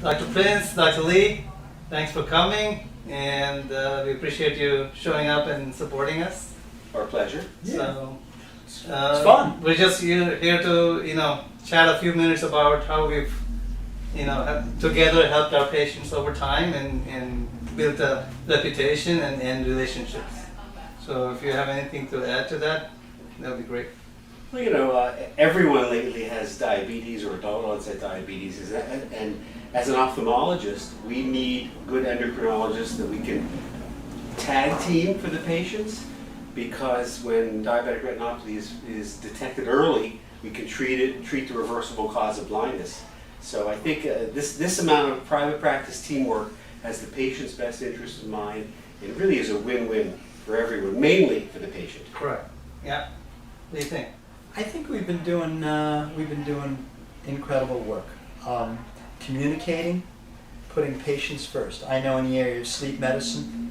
Dr. Prince, Dr. Lee, thanks for coming, and we appreciate you showing up and supporting us. Our pleasure. So, It's fun. We're just here to, chat a few minutes about how we've, together helped our patients over time and built a reputation and relationships. So if you have anything to add to that, that would be great. Well, everyone lately has diabetes or adult onset diabetes, and as an ophthalmologist, we need good endocrinologists that we can tag team for the patients, because when diabetic retinopathy is detected early, we can treat the reversible cause of blindness. So I think this amount of private practice teamwork has the patient's best interest in mind, and really is a win-win for everyone, mainly for the patient. Correct. Yeah. What do you think? I think we've been doing incredible work, communicating, putting patients first. I know in the area of sleep medicine,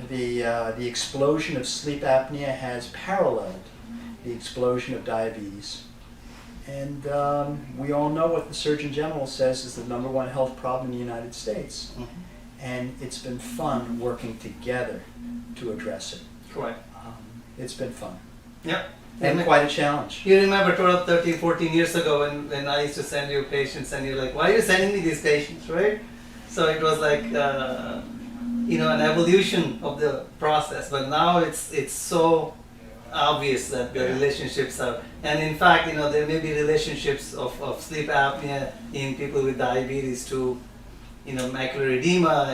the explosion of sleep apnea has paralleled the explosion of diabetes, and we all know what the Surgeon General says is the #1 health problem in the United States, and it's been fun working together to address it. Correct. It's been fun. Yep. And quite a challenge. You remember 12, 13, 14 years ago when I used to send you patients and you're like, why are you sending me these patients, right? So it was like, an evolution of the process. But now it's so obvious that the relationships are, and in fact, there may be relationships of sleep apnea in people with diabetes to, macular edema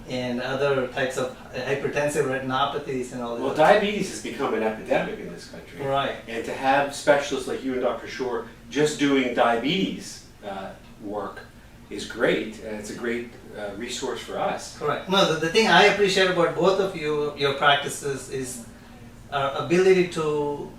and other types of hypertensive retinopathies and all that. Well, diabetes has become an epidemic in this country. Right. And to have specialists like you and Dr. Shore just doing diabetes work is great, and it's a great resource for us. Correct. No, the thing I appreciate about both of you, your practices, is our ability to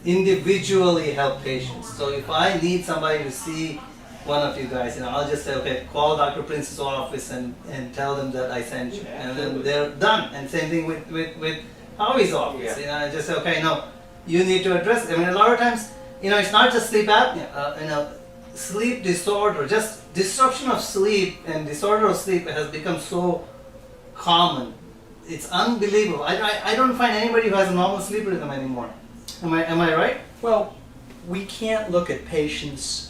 individually help patients. So if I need somebody to see one of you guys, I'll just say, okay, call Dr. Prince's office and tell them that I sent you, and then they're done. And same thing with Howie's office. I just say, okay, no, you need to address it. I mean, a lot of times, it's not just sleep apnea. Sleep disorder, just disruption of sleep and disorder of sleep has become so common. It's unbelievable. I don't find anybody who has a normal sleep rhythm anymore. Am I right? Well, we can't look at patients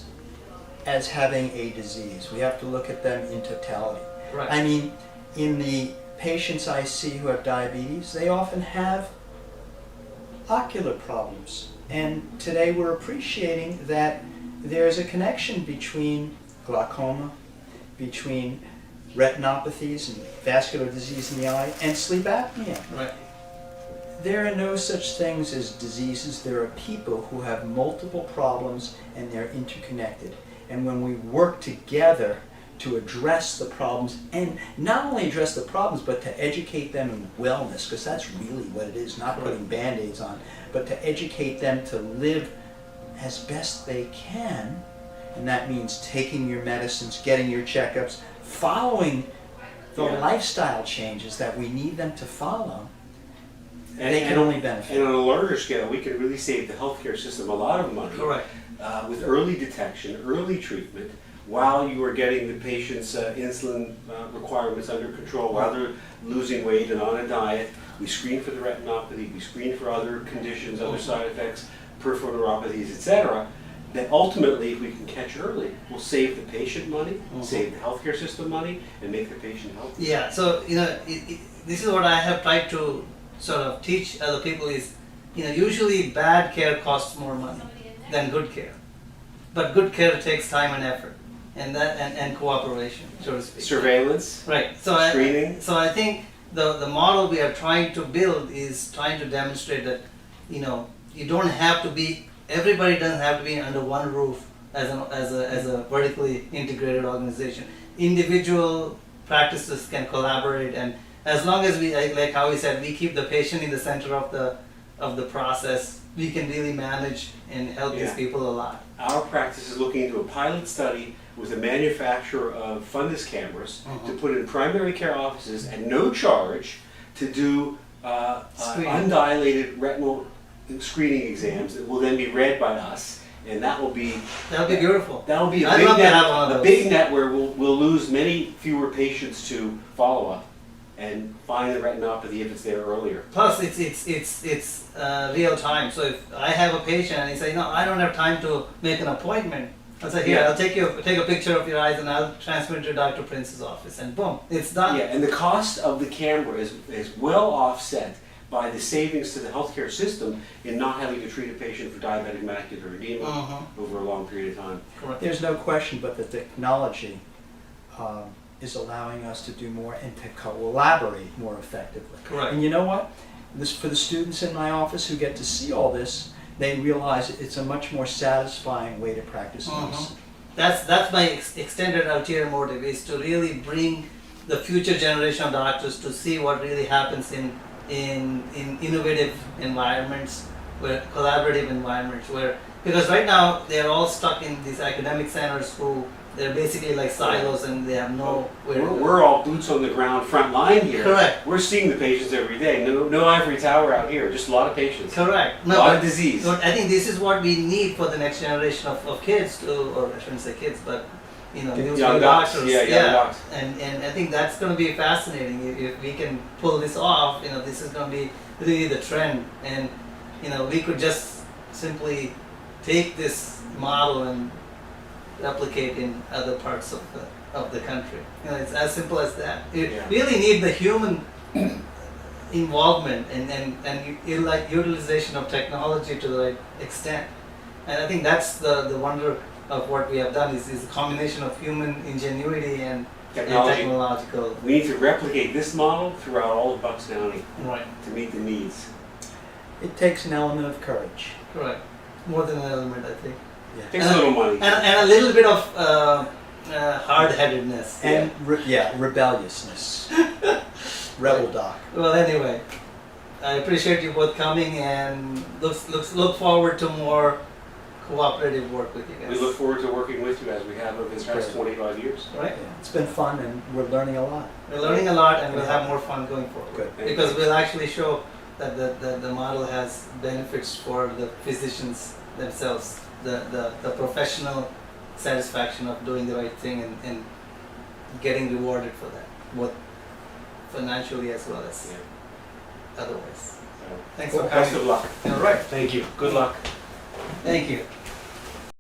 as having a disease. We have to look at them in totality. Right. I mean, in the patients I see who have diabetes, they often have ocular problems. And today we're appreciating that there's a connection between glaucoma, between retinopathies and vascular disease in the eye, and sleep apnea. Right. There are no such things as diseases. There are people who have multiple problems and they're interconnected. And when we work together to address the problems, and not only address the problems, but to educate them in wellness, because that's really what it is, not putting Band-Aids on, but to educate them to live as best they can, and that means taking your medicines, getting your checkups, following the lifestyle changes that we need them to follow, they can only benefit. And on a larger scale, we can really save the healthcare system a lot of money. Correct. With early detection, early treatment, while you are getting the patient's insulin requirements under control, while they're losing weight and on a diet. We screen for the retinopathy, we screen for other conditions, other side effects, peripheral neuropathies, etc. That ultimately, if we can catch early, will save the patient money, save the healthcare system money, and make the patient healthy. Yeah, so, this is what I have tried to sort of teach other people is, usually bad care costs more money than good care. But good care takes time and effort and cooperation, so to speak. Surveillance, Right. screening. So I think the model we are trying to build is trying to demonstrate that, you don't have to be, everybody doesn't have to be under one roof as a vertically integrated organization. Individual practices can collaborate, and as long as we, like how we said, we keep the patient in the center of the process, we can really manage and help these people a lot. Our practice is looking into a pilot study with a manufacturer of fundus cameras to put in primary care offices at no charge to do undilated retinal screening exams that will then be read by us And that will be That'll be beautiful. that'll be a I'd big love to net, have one of a those. big net where we'll lose many fewer patients to follow up and find the retinopathy if it's there earlier. Plus, it's real time. So if I have a patient and he say, no, I don't have time to make an appointment, I'll say, here, Yeah. I'll take a picture of your eyes and I'll transfer it to Dr. Prince's office, and boom, it's done. Yeah, and the cost of the camera is well offset by the savings to the healthcare system in not having to treat a patient for diabetic macular edema Mhm. over a long period of time. Correct. There's no question but the technology is allowing us to do more and to collaborate more effectively. Correct. And you know what? For the students in my office who get to see all this, they realize it's a much more satisfying way to practice medicine. That's my extended ulterior motive, is to really bring the future generation of doctors to see what really happens in innovative environments, where collaborative environments, where, because right now they're all stuck in these academic centers who they're basically like silos and they have no where to go. We're all boots on the ground, front line here. Correct. We're seeing the patients every day. No ivory tower out here, just a lot of patients. Correct. A lot of but- disease. but I think this is what we need for the next generation of kids to, or I shouldn't say kids, but new Young docs. doctors. Yeah, young docs. And I think that's going to be fascinating if we can pull this off. This is going to be really the trend, and we could just simply take this model and replicate in other parts of the country. It's as simple as that. You Yeah. really need the human involvement and utilization of technology to the right extent. And I think that's the wonder of what we have done, is a combination of human ingenuity and Technology. technological. We need to replicate this model throughout all of Bucks County Right. to meet the needs. It takes an element of courage. Correct. More than an element, I think. Yeah. Takes a little money. And a little bit of hard-headedness. And rebelliousness. Rebel doc. Well, anyway, I appreciate you both coming, and look forward to more cooperative work with you guys. We look forward to working with you as we have over the past great. 25 years. Right? Yeah, it's been fun and we're learning a lot. We're learning a lot, and we'll have more fun going forward. Good. Thank Because you. we'll actually show that the model has benefits for the physicians themselves, the professional satisfaction of doing the right thing and getting rewarded for that, both financially as well as Yeah. otherwise. So, Thanks for best coming. of luck. All right. Thank you. Good luck. Thank you.